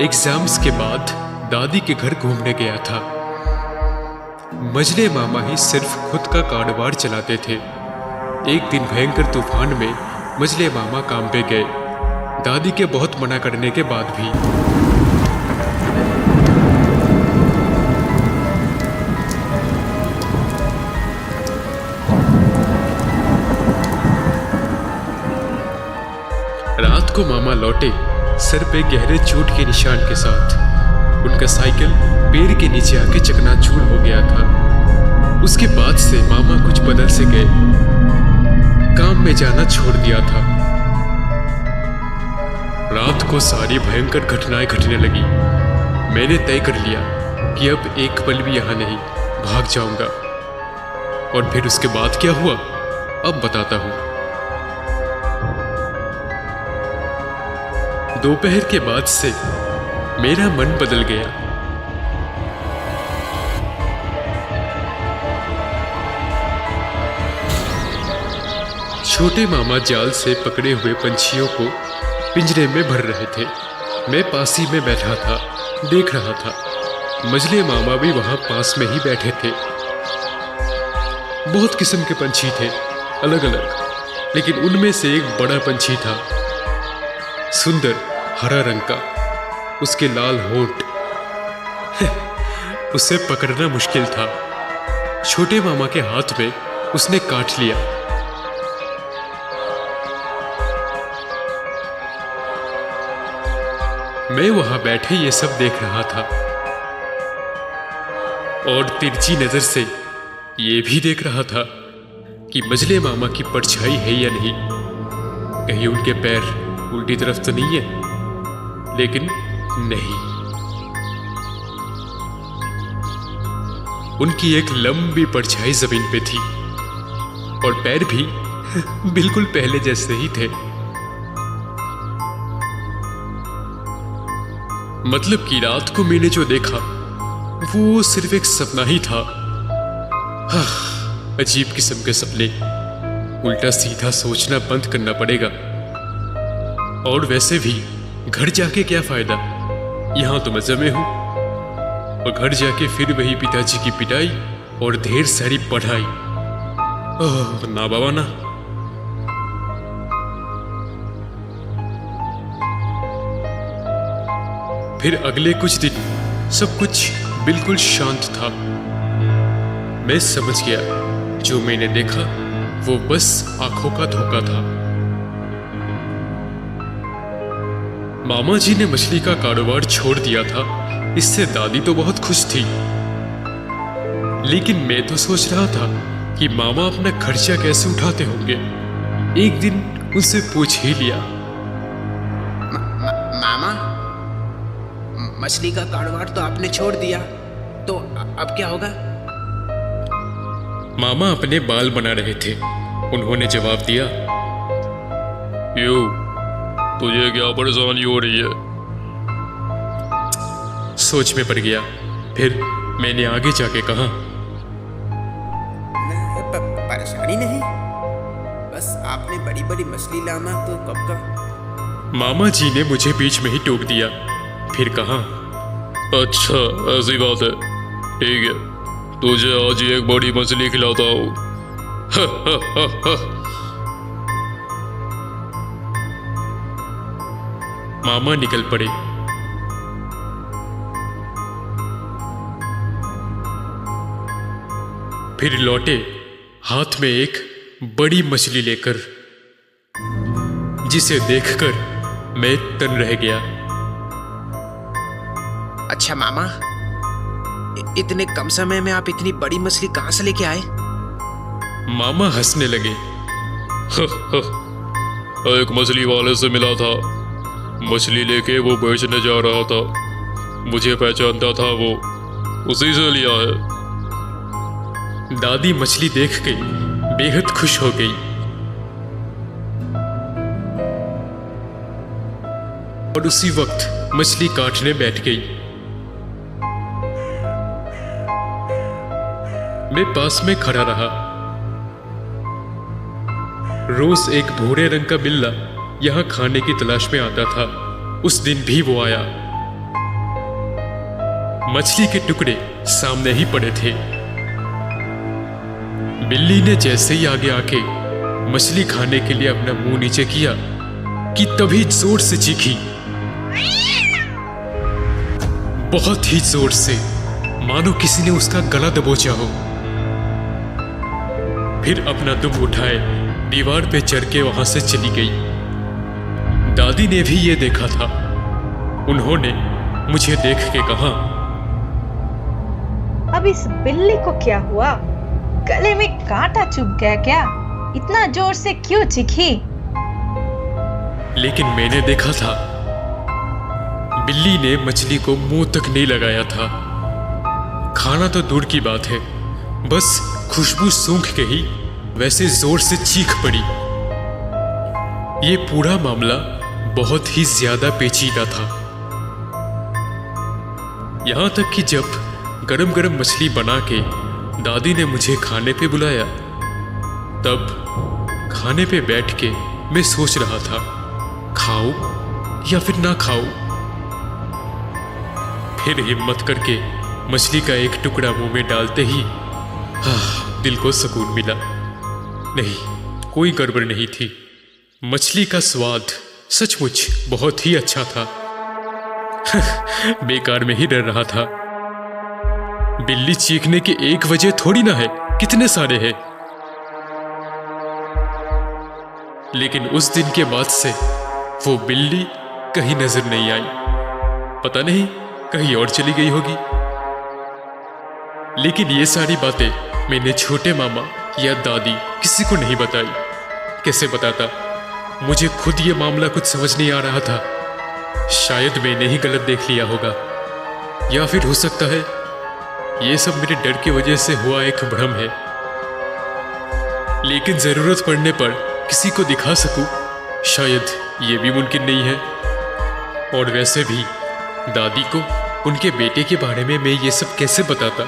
Exams के बाद दादी के घर घूमने गया था। मजले मामा ही सिर्फ खुद का कारोबार चलाते थे। एक दिन भयंकर तूफान में मजले मामा काम पे गए, दादी के बहुत मना करने के बाद भी। रात को मामा लौटे सर पे गहरे चोट के निशान के साथ। उनका साइकिल पेड़ के नीचे आके चकनाचूर हो गया था। उसके बाद से मामा कुछ बदल से गए, काम में जाना छोड़ दिया था। रात को सारी भयंकर घटनाएं घटने लगी। मैंने तय कर लिया कि अब एक पल भी यहां नहीं, भाग जाऊंगा। और फिर उसके बाद क्या हुआ अब बताता हूं। दोपहर के बाद से मेरा मन बदल गया। छोटे मामा जाल से पकड़े हुए पंछियों को पिंजरे में भर रहे थे। मैं पास ही में बैठा था, देख रहा था। मजले मामा भी वहां पास में ही बैठे थे। बहुत किस्म के पंछी थे, अलग अलग, लेकिन उनमें से एक बड़ा पंछी था, सुंदर हरा रंग का, उसके लाल होंठ। उसे पकड़ना मुश्किल था। छोटे मामा के हाथ में उसने काट लिया। मैं वहां बैठे ये सब देख रहा था और तिरछी नजर से ये भी देख रहा था कि मजले मामा की परछाई है या नहीं। कहीं उनके पैर उल्टी तरफ तो नहीं है, लेकिन नहीं, उनकी एक लंबी परछाई जमीन पे थी और पैर भी बिल्कुल पहले जैसे ही थे। मतलब कि रात को मैंने जो देखा वो सिर्फ एक सपना ही था। अजीब किस्म के सपने, उल्टा सीधा सोचना बंद करना पड़ेगा। और वैसे भी घर जाके क्या फायदा, यहां तो मजे में हूं, और घर जाके फिर वही पिताजी की पिटाई और ढेर सारी पढ़ाई। ना बाबा ना। फिर अगले कुछ दिन सब कुछ बिल्कुल शांत था। मैं समझ गया जो मैंने देखा वो बस आंखों का धोखा था। मामा जी ने मछली का कारोबार छोड़ दिया था, इससे दादी तो बहुत खुश थी। लेकिन मैं तो सोच रहा था कि मामा अपना खर्चा कैसे उठाते होंगे। एक दिन उनसे पूछ ही लिया, मामा, मछली का कारोबार तो आपने छोड़ दिया, तो अब क्या होगा? मामा अपने बाल बना रहे थे। उन्होंने जवाब दिया, क्यों, तुझे क्या परेशानी हो रही है? सोच में पड़ गया। फिर मैंने आगे जाके कहा, परेशानी नहीं, बस आपने बड़ी बड़ी मछली लाना तो कब का। मामा जी ने मुझे बीच में ही टोक दिया। फिर कहा, अच्छा ऐसी बात है, ठीक है, तुझे आज एक बड़ी मछली खिलाता हूँ। मामा निकल पड़े। फिर लौटे हाथ में एक बड़ी मछली लेकर, जिसे देखकर मैं तन रह गया। अच्छा मामा, इतने कम समय में आप इतनी बड़ी मछली कहां से लेके आए? मामा हंसने लगे। एक मछली वाले से मिला था, मछली लेके वो बेचने जा रहा था, मुझे पहचानता था वो, उसी से लिया है। दादी मछली देख के बेहद खुश हो गई और उसी वक्त मछली काटने बैठ गई। मैं पास में खड़ा रहा। रोज एक भूरे रंग का बिल्ला यहां खाने की तलाश में आता था। उस दिन भी वो आया। मछली के टुकड़े सामने ही पड़े थे। बिल्ली ने जैसे ही आगे आके मछली खाने के लिए अपना मुंह नीचे किया कि तभी जोर से चीखी, बहुत ही जोर से, मानो किसी ने उसका गला दबोचा हो। फिर अपना दुम उठाए दीवार पे चढ़ के वहां से चली गई। दादी ने भी ये देखा था। उन्होंने मुझे देख के कहा, अब इस बिल्ली को क्या हुआ? गले में कांटा चुभ गया क्या? इतना जोर से क्यों चीखी? लेकिन मैंने देखा था बिल्ली ने मछली को मुंह तक नहीं लगाया था। खाना तो दूर की बात है, बस खुशबू सूंघ के ही वैसे जोर से चीख पड़ी। ये पूरा मामला बहुत ही ज्यादा पेचीदा था। यहां तक कि जब गरम गरम मछली बना के दादी ने मुझे खाने पे बुलाया, तब खाने पे बैठ के मैं सोच रहा था, खाऊं या फिर ना खाऊं। फिर हिम्मत करके मछली का एक टुकड़ा मुंह में डालते ही दिल को सुकून मिला। नहीं, कोई गड़बड़ नहीं थी। मछली का स्वाद सचमुच बहुत ही अच्छा था। बेकार में ही डर रहा था। बिल्ली चीखने की एक वजह थोड़ी ना है, कितने सारे हैं। लेकिन उस दिन के बाद से वो बिल्ली कहीं नजर नहीं आई। पता नहीं कहीं और चली गई होगी। लेकिन ये सारी बातें मैंने छोटे मामा या दादी किसी को नहीं बताई। कैसे बताता? मुझे खुद ये मामला कुछ समझ नहीं आ रहा था। शायद मैंने ही गलत देख लिया होगा, या फिर हो सकता है ये सब मेरे डर की वजह से हुआ एक भ्रम है। लेकिन जरूरत पड़ने पर किसी को दिखा सकूं, शायद ये भी मुमकिन नहीं है। और वैसे भी दादी को उनके बेटे के बारे में मैं ये सब कैसे बताता?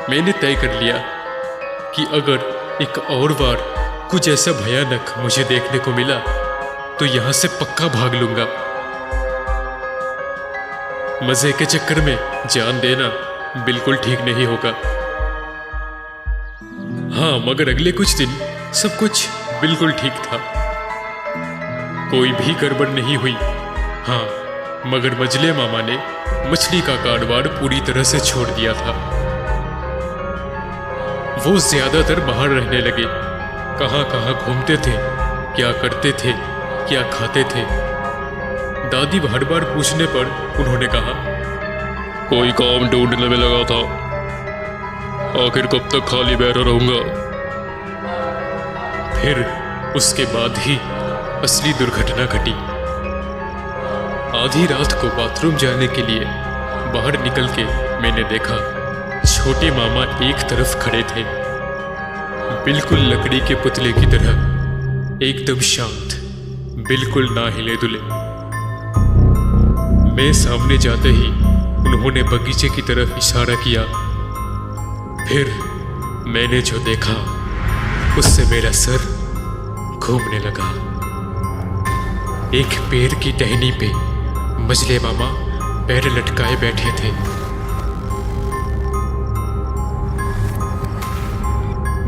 मैंने तय कर लिया कि अगर एक और बार कुछ ऐसा भयानक मुझे देखने को मिला तो यहां से पक्का भाग लूंगा। मजे के चक्कर में जान देना बिल्कुल ठीक नहीं होगा। हाँ, मगर अगले कुछ दिन सब कुछ बिल्कुल ठीक था। कोई भी गड़बड़ नहीं हुई। हाँ, मगर मजले मामा ने मछली का कारोबार पूरी तरह से छोड़ दिया था। वो ज्यादातर बाहर रहने लगे। कहां कहां घूमते थे, क्या करते थे, क्या खाते थे। दादी हर बार पूछने पर उन्होंने कहा, कोई काम ढूंढने में लगा था। आखिर कब तक खाली बैठा रहूंगा? फिर उसके बाद ही असली दुर्घटना घटी। आधी रात को बाथरूम जाने के लिए बाहर निकल के मैंने देखा छोटे मामा एक तरफ खड़े थे, बिल्कुल लकड़ी के पुतले की तरह, एकदम शांत, बिल्कुल ना हिले दुले। मैं सामने जाते ही उन्होंने बगीचे की तरफ इशारा किया। फिर मैंने जो देखा उससे मेरा सर घूमने लगा। एक पेड़ की टहनी पे मजले मामा पैर लटकाए बैठे थे।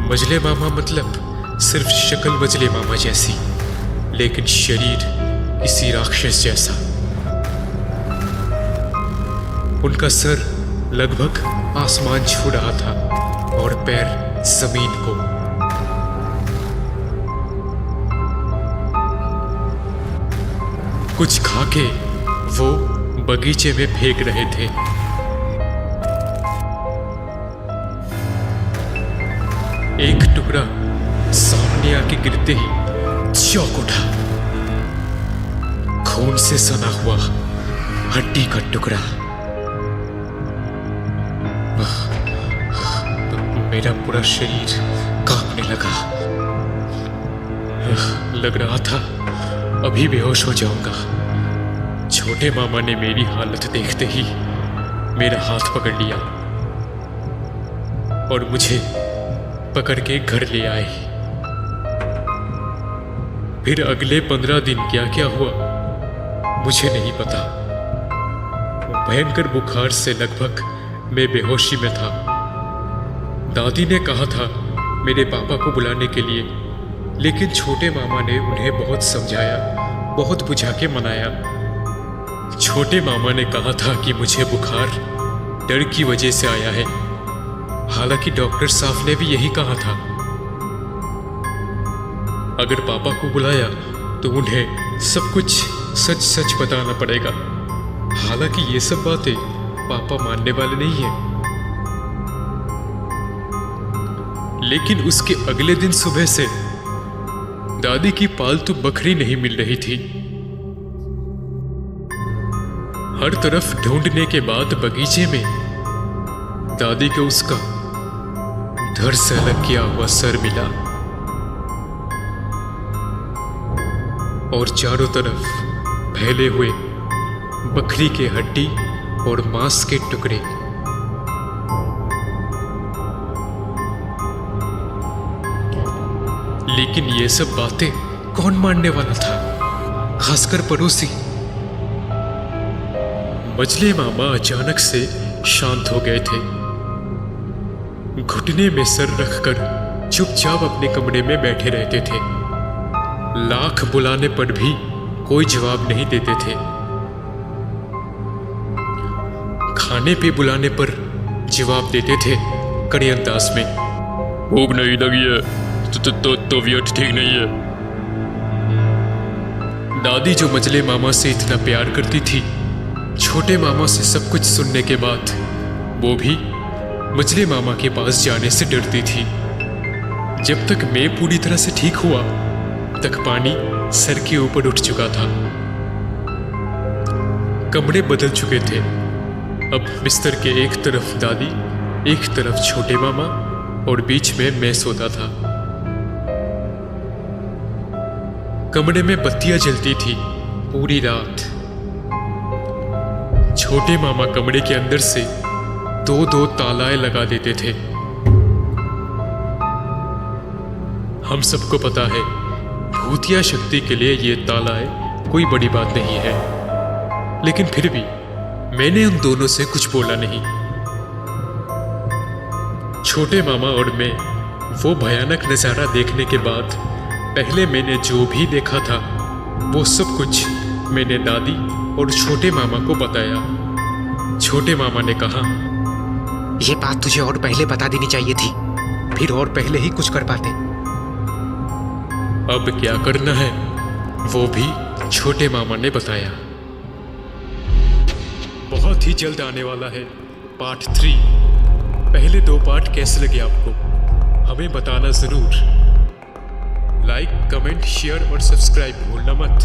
मजले मामा मतलब सिर्फ शक्ल मजले मामा जैसी, लेकिन शरीर किसी राक्षस जैसा। उनका सर लगभग आसमान छू रहा था और पैर जमीन को। कुछ खाके वो बगीचे में फेंक रहे थे। एक टुकड़ा सामने आके गिरते ही चौंक उठा। खून से सना हुआ हड्डी का टुकड़ा। मेरा पूरा शरीर कांपने लगा। लग रहा था अभी बेहोश हो जाऊंगा। छोटे मामा ने मेरी हालत देखते ही मेरा हाथ पकड़ लिया और मुझे पकड़ के घर ले आए। फिर अगले 15 दिन क्या क्या हुआ मुझे नहीं पता। भयंकर बुखार से लगभग मैं बेहोशी में था। दादी ने कहा था मेरे पापा को बुलाने के लिए, लेकिन छोटे मामा ने उन्हें बहुत समझाया, बहुत बुझा के मनाया। छोटे मामा ने कहा था कि मुझे बुखार डर की वजह से आया है, हालांकि डॉक्टर साहब ने भी यही कहा था। अगर पापा को बुलाया तो उन्हें सब कुछ सच सच बताना पड़ेगा। हालांकि ये सब बातें पापा मानने वाले नहीं हैं। लेकिन उसके अगले दिन सुबह से दादी की पालतू बकरी नहीं मिल रही थी। हर तरफ ढूंढने के बाद बगीचे में दादी को उसका धड़ से अलग किया हुआ सर मिला और चारों तरफ फैले हुए बकरी के हड्डी और मांस के टुकड़े। लेकिन ये सब बातें कौन मानने वाला था, खासकर पड़ोसी। मजले मामा अचानक से शांत हो गए थे। घुटने में सर रखकर चुपचाप अपने कमरे में बैठे रहते थे। लाख बुलाने पर भी कोई जवाब नहीं देते थे। खाने पे बुलाने पर जवाब देते थे कड़े अंदाज में। भूख नहीं लगी है तो तबीयत ठीक नहीं है। दादी जो मजले मामा से इतना प्यार करती थी, छोटे मामा से सब कुछ सुनने के बाद वो भी मजले मामा के पास जाने से डरती थी। जब तक मैं पूरी तरह से ठीक हुआ तक पानी सर के ऊपर उठ चुका था। कमरे बदल चुके थे। अब बिस्तर के एक तरफ दादी, एक तरफ छोटे मामा और बीच में मैं सोता था। कमरे में बत्तियां जलती थी पूरी रात। छोटे मामा कमरे के अंदर से दो दो तालाएं लगा देते थे। हम सबको पता है भूतिया शक्ति के लिए ये तालाएं कोई बड़ी बात नहीं है, लेकिन फिर भी मैंने उन दोनों से कुछ बोला नहीं। छोटे मामा और मैं वो भयानक नजारा देखने के बाद पहले मैंने जो भी देखा था वो सब कुछ मैंने दादी और छोटे मामा को बताया। छोटे मामा ने कहा, ये बात तुझे और पहले बता देनी चाहिए थी, फिर और पहले ही कुछ कर पाते। अब क्या करना है वो भी छोटे मामा ने बताया। बहुत ही जल्द आने वाला है पार्ट 3। पहले 2 पार्ट कैसे लगे आपको हमें बताना जरूर। लाइक, कमेंट, शेयर और सब्सक्राइब भूलना मत।